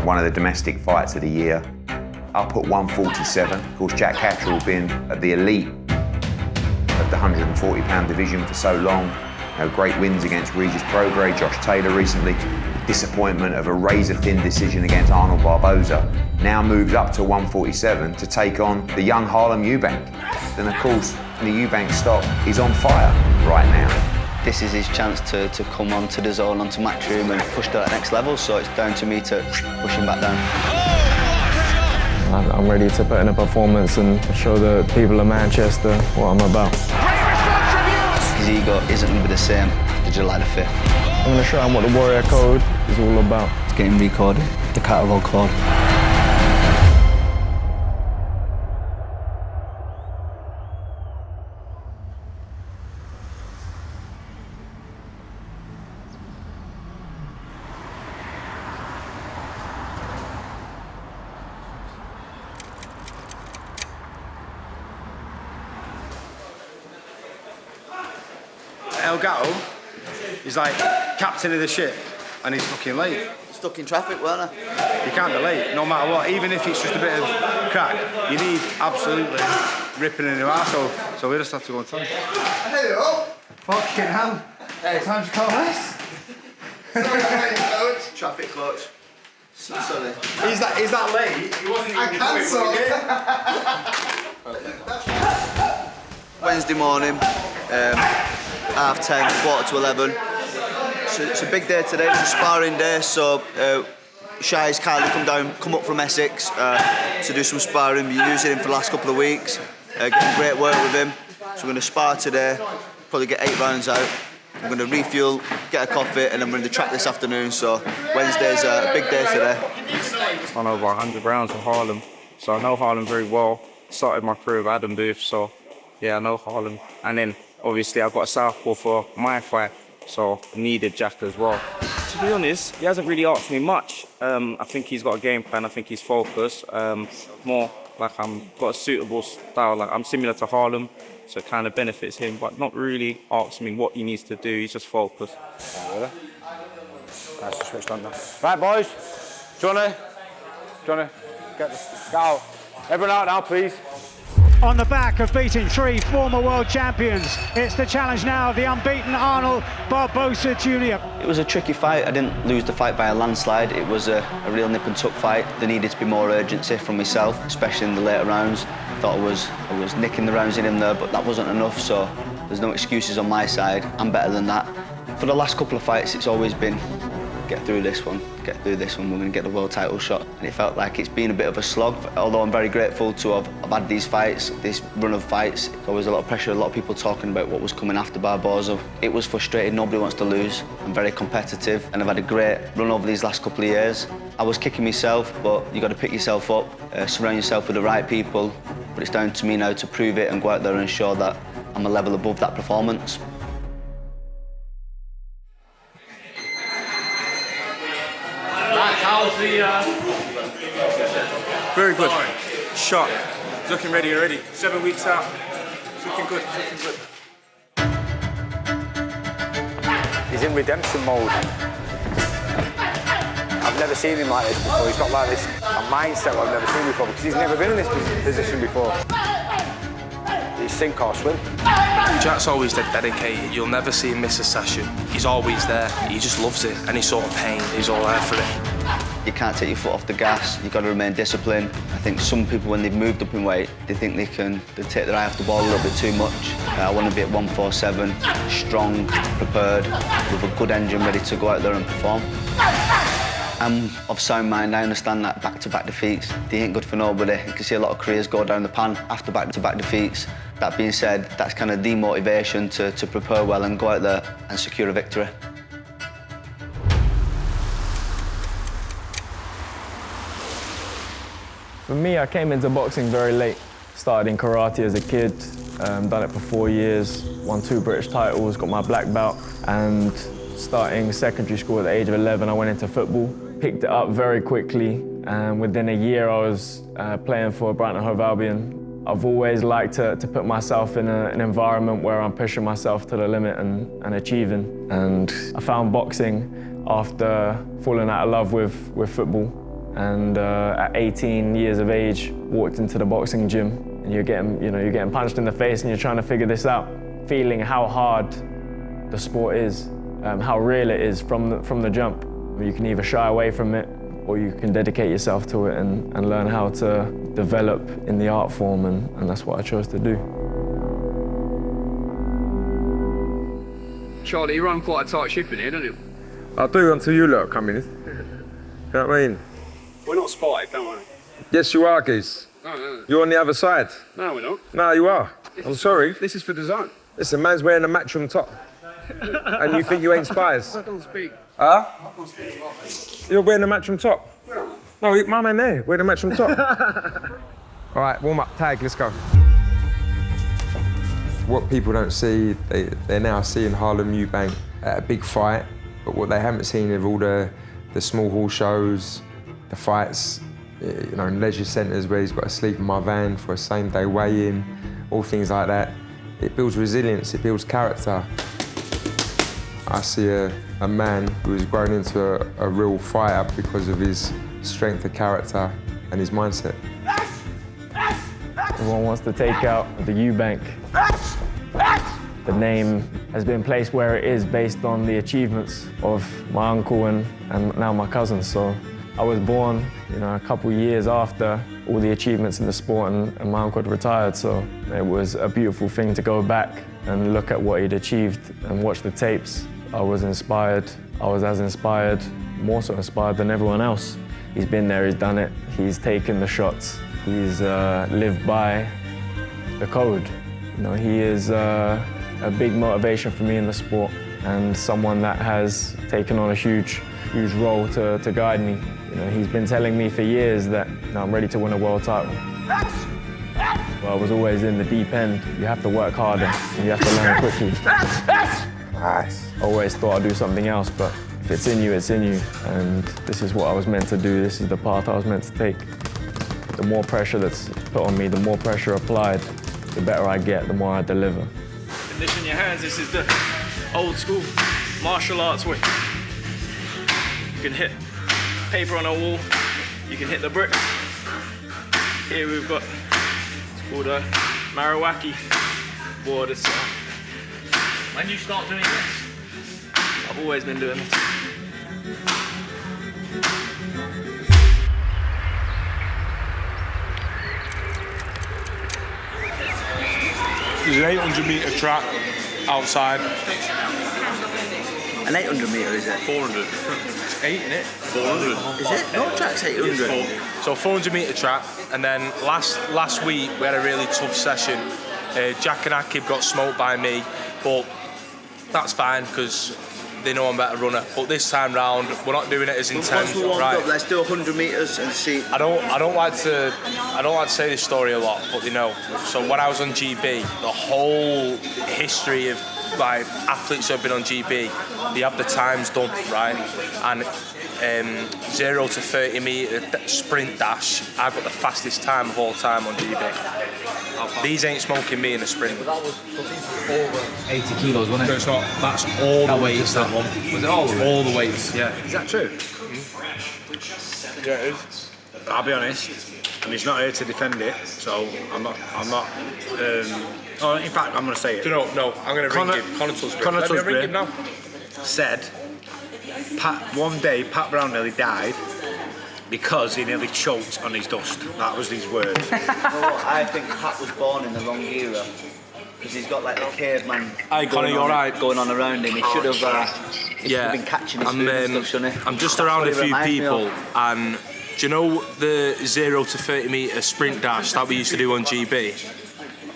one of the domestic fights of the year. Up at 147, of course Jack Catterall being at the elite of the 140-pound division for so long. Great wins against Regis Prograis, Josh Taylor recently. Disappointment of a razor-thin decision against Arnold Barboza. Now moves up to 147 to take on the young Harlem Eubank. And of course, the Eubank stock is on fire right now. This is his chance to come onto the zone, onto Matchroom and push to that next level, so it's down to me to push him back down. I'm ready to put in a performance and show the people of Manchester what I'm about. His ego isn't going to be the same after July the 5th. I'm going to show him what the Warrior Code is all about. It's getting recorded, the Catterall Code. El Gato is like captain of the ship and he's fucking late. Stuck in traffic, weren't I? You can't be late, no matter what, even if it's just a bit of crack. You need absolutely ripping in your arsehole, so we just have to go and tell him. Hello! Fucking hell. Hey, time to call this. Coach. Traffic coach. Sorry. He's that late, he wasn't even Wednesday morning, 10:30, 11:15. So it's a big day today, it's a sparring day, so Shai's kindly come up from Essex to do some sparring. We're using him for the last couple of weeks, getting great work with him. So we're going to spar today, probably get 8 rounds out. I'm going to refuel, get a coffee, and then we're in the track this afternoon, so Wednesday's a big day today. I've done over 100 rounds with Harlem, so I know Harlem very well. Started my career with Adam Booth, so yeah, I know Harlem. And then obviously I've got a southpaw for my fight, so needed Jack as well. To be honest, he hasn't really asked me much. I think he's got a game plan, I think he's focused. More like got a suitable style, like I'm similar to Harlem, so it kind of benefits him, but not really asked me what he needs to do, he's just focused. That's switched on now. Right, boys. Johnny, get out. Everyone out now, please. On the back of beating 3 former world champions, it's the challenge now of the unbeaten Arnold Barboza Junior. It was a tricky fight. I didn't lose the fight by a landslide. It was a real nip and tuck fight. There needed to be more urgency from myself, especially in the later rounds. I thought I was nicking the rounds in him there, but that wasn't enough, so there's no excuses on my side. I'm better than that. For the last couple of fights, it's always been get through this one, we're going to get the world title shot. And it felt like it's been a bit of a slog, although I'm very grateful to have had these fights, this run of fights. There was a lot of pressure, a lot of people talking about what was coming after Barboza. It was frustrating, nobody wants to lose. I'm very competitive and I've had a great run over these last couple of years. I was kicking myself, but you've got to pick yourself up, surround yourself with the right people. But it's down to me now to prove it and go out there and ensure that I'm a level above that performance. How's the... Very good. Sharp. Looking ready already. 7 weeks out. It's looking good, He's in redemption mode. I've never seen him like this before. He's got like this mindset I've never seen before because he's never been in this position before. He's sink or swim. Jack's always dead dedicated. You'll never see him miss a session. He's always there. He just loves it. Any sort of pain, he's all there for it. You can't take your foot off the gas. You've got to remain disciplined. I think some people, when they've moved up in weight, they think they take their eye off the ball a little bit too much. I want to be at 147, strong, prepared, with a good engine ready to go out there and perform. I'm of sound mind. I understand that back-to-back defeats, they ain't good for nobody. You can see a lot of careers go down the pan after back-to-back defeats. That being said, that's kind of demotivation to prepare well and go out there and secure a victory. For me, I came into boxing very late. Started in karate as a kid, done it for 4 years, won 2 British titles, got my black belt, and starting secondary school at the age of 11, I went into football. Picked it up very quickly, and within a year I was playing for Brighton & Hove Albion. I've always liked to put myself in an environment where I'm pushing myself to the limit and achieving. And I found boxing after falling out of love with football. And at 18 years of age, walked into the boxing gym, and you're getting punched in the face, and you're trying to figure this out, feeling how hard the sport is, how real it is from the jump. You can either shy away from it, or you can dedicate yourself to it and learn how to develop in the art form, and that's what I chose to do. Charlie, you run quite a tight ship in here, don't you? I do until you lot come in. You know what I mean? We're not spotted, don't we? Yes, you are, geese. No. You're on the other side. No, we're not. No, you are. I'm sorry. This is for the zone. Listen, man's wearing a Matchroom top. And you think you ain't spies? I don't speak. Huh? I can't speak like this. You're wearing a Matchroom top? No, my man there, wearing a Matchroom top. All right, warm up, tag, let's go. What people don't see, they're now seeing Harlem Eubank at a big fight, but what they haven't seen are all the small hall shows, the fights, in leisure centres where he's got to sleep in my van for a same-day weigh-in, all things like that. It builds resilience, it builds character. I see a man who has grown into a real fighter because of his strength of character and his mindset. Everyone wants to take out the Eubank. The name has been placed where it is based on the achievements of my uncle and now my cousin. So I was born, a couple years after all the achievements in the sport, and my uncle had retired. So it was a beautiful thing to go back and look at what he'd achieved and watch the tapes. I was inspired. I was as inspired, more so inspired than everyone else. He's been there, he's done it. He's taken the shots. He's lived by the code. He is a big motivation for me in the sport, and someone that has taken on a huge role to guide me. He's been telling me for years that I'm ready to win a world title. Well, I was always in the deep end. You have to work harder, and you have to learn quickly. Nice. Always thought I'd do something else, but if it's in you, it's in you. And this is what I was meant to do. This is the path I was meant to take. The more pressure that's put on me, the more pressure applied, the better I get, the more I deliver. Condition your hands. This is the old school martial arts way. You can hit paper on a wall. You can hit the bricks. Here we've got, it's called a Marawaki board. When you start doing this? I've always been doing this. There's an 800-metre track outside. An 800 metre, is it? 400. It's 8, isn't it? 400. Is it? No, track's 800. So 400-metre track, and then last week we had a really tough session. Jack and Akib got smoked by me, but that's fine because they know I'm a better runner. But this time round, we're not doing it as intense. Right. Up, let's do 100 metres and see. I don't like to say this story a lot, but they know. So when I was on GB, the whole history of athletes who have been on GB, they have the times done, right? And 0 to 30 metre sprint dash, I've got the fastest time of all time on GB. These ain't smoking me in a sprint. But that was over 80 kilos, wasn't it? No, it's not. That's all the weights, that one. Was it all the weights? All the weights, yeah. Is that true? Yeah, it is. I'll be honest, and he's not here to defend it, so I'm not. In fact, I'm going to say it. Do you know? No, I'm going to ring him. Conor Tusbury. Ring him now. Said, one day Pat Brown nearly died because he nearly choked on his dust. That was his words. I think Pat was born in the wrong era. Because he's got like the caveman going on around him. He should have been catching his food and stuff, shouldn't he? I'm just around a few people, and do you know the 0 to 30 metre sprint dash that we used to do on GB?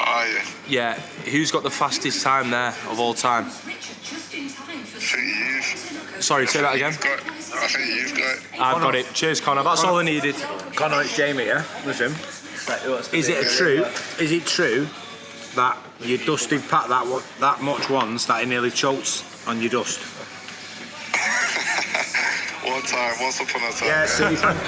Oh, yeah. Yeah, who's got the fastest time there of all time? I think you've. Sorry, say that again. I think you've got it. I've got it. Cheers, Conor. That's all I needed. Conor, it's Jamie, yeah? Listen. Is it true that you dusted Pat that much once that he nearly choked on your dust? One time, once upon a time. Yeah, see, thank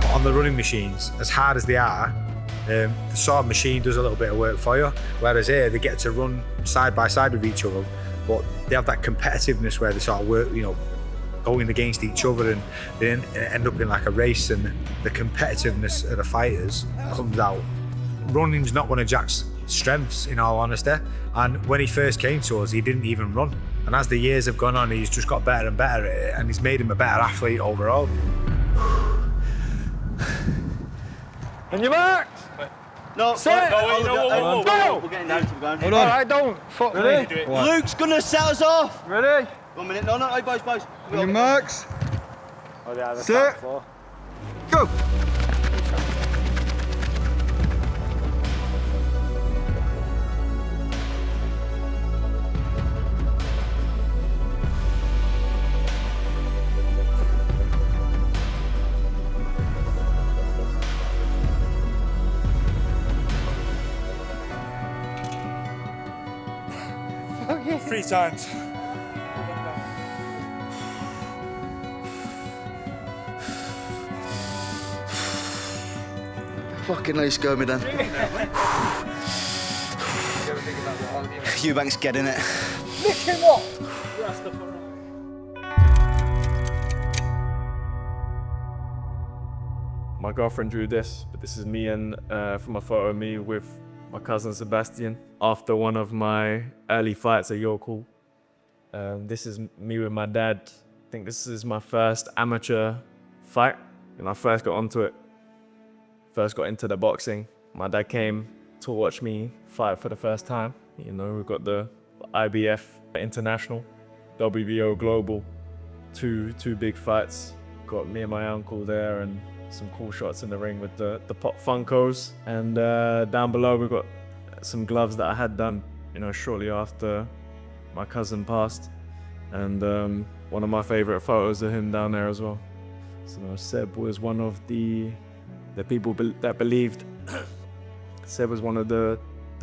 you. On the running machines, as hard as they are, The sort of machine does a little bit of work for you, whereas here they get to run side by side with each other, but they have that competitiveness where they sort of work, you know, going against each other, and they end up in like a race, and the competitiveness of the fighters comes out. Running's not one of Jack's strengths, in all honesty, and when he first came to us, he didn't even run. And as the years have gone on, he's just got better and better at it, and he's made him a better athlete overall. On your mark! No, Set! Go! We're getting down to the ground. Hold on. Alright, don't. Fuck me. Luke's gonna set us off! Ready? 1 minute. No, hey, boys. On your marks. Oh, yeah, Set. Go! Okay. 3 times. Fucking nice go, me then. Eubank's getting it. Licking what? My girlfriend drew this, but this is me and from a photo of me with my cousin Sebastian after one of my early fights at York Hall. This is me with my dad. I think this is my first amateur fight, and I first got onto it. First got into the boxing. My dad came to watch me fight for the first time. You know, we've got the IBF International, WBO Global, two big fights. Got me and my uncle there, and some cool shots in the ring with the Pop Funkos. And down below we've got some gloves that I had done, you know, shortly after my cousin passed. And one of my favorite photos of him down there as well. So Seb was one of the people that believed. Seb was one of the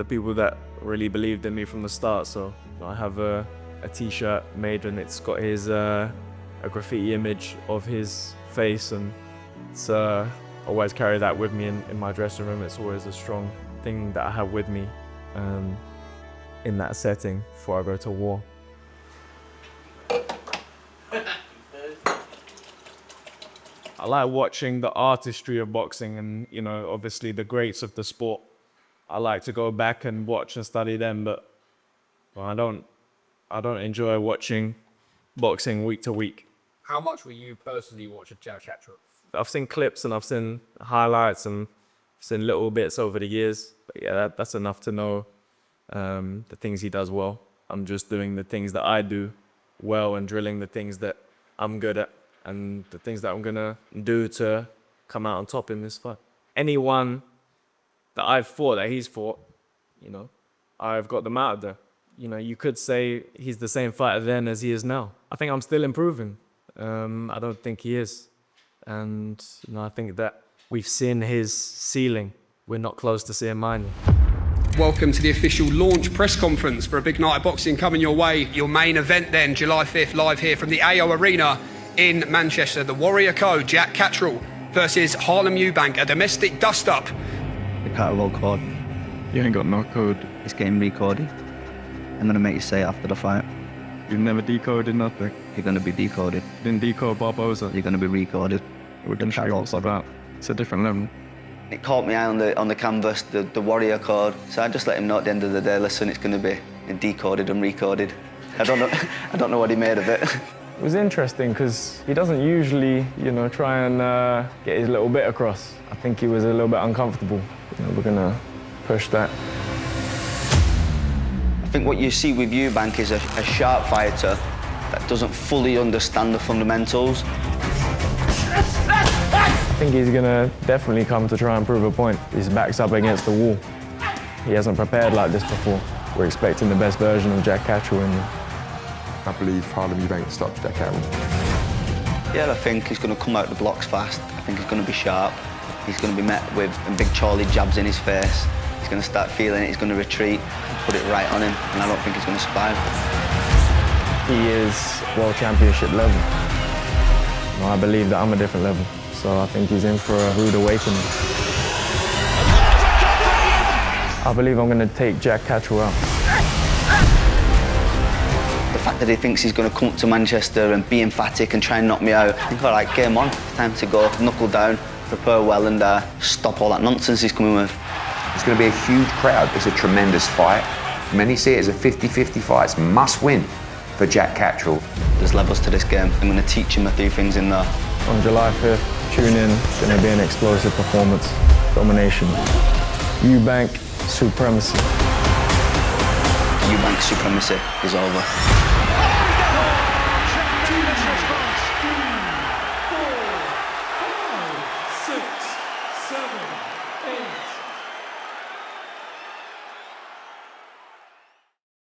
people that really believed in me from the start. So I have a t-shirt made, and it's got his a graffiti image of his face, and it's always carry that with me in my dressing room. It's always a strong thing that I have with me in that setting before I go to war. I like watching the artistry of boxing, and you know, obviously the greats of the sport. I like to go back and watch and study them, but I don't enjoy watching boxing week to week. How much will you personally watch of Jack Catterall? I've seen clips and I've seen highlights and I've seen little bits over the years, but yeah, that's enough to know the things he does well. I'm just doing the things that I do well and drilling the things that I'm good at, and the things that I'm gonna do to come out on top in this fight. Anyone that I've fought, that he's fought, you know, I've got them out of there. You know, you could say he's the same fighter then as he is now. I think I'm still improving. I don't think he is. And you know, I think that we've seen his ceiling. We're not close to seeing mine. Welcome to the official launch press conference for a big night of boxing coming your way. Your main event then, July 5th, live here from the AO Arena in Manchester. The Warrior Co, Jack Catterall versus Harlem Eubank, a domestic dust-up. The Catterall code. You ain't got no code. It's getting recorded. I'm gonna make you say it after the fight. You've never decoded nothing. You're gonna be decoded. Didn't decode Barboza. You're gonna be recorded. We're done what's about. It's a different level. It caught me eye on the canvas, the Warrior code. So I just let him know at the end of the day, listen, it's gonna be decoded and recorded. I don't know what he made of it. It was interesting because he doesn't usually, you know, try and get his little bit across. I think he was a little bit uncomfortable. You know, we're gonna push that. I think what you see with Eubank is a sharp fighter that doesn't fully understand the fundamentals. I think he's gonna definitely come to try and prove a point. His back's up against the wall. He hasn't prepared like this before. We're expecting the best version of Jack Catterall in there. I believe Harlem Eubank stops Jack Catterall. Yeah, I think he's going to come out the blocks fast. I think he's going to be sharp. He's going to be met with big Charlie jabs in his face. He's going to start feeling it. He's going to retreat, put it right on him, and I don't think he's going to survive. He is world championship level. I believe that I'm a different level, so I think he's in for a rude awakening. I believe I'm going to take Jack Catterall out. The fact that he thinks he's going to come up to Manchester and be emphatic and try and knock me out, I think, all right, game on. It's time to go, knuckle down, prepare well and stop all that nonsense he's coming with. It's going to be a huge crowd. It's a tremendous fight. Many see it as a 50-50 fight. It's must win for Jack Catterall. There's levels to this game. I'm going to teach him a few things in there. On July 5th, tune in. It's going to be an explosive performance. Domination. Eubank supremacy. Eubank supremacy is over.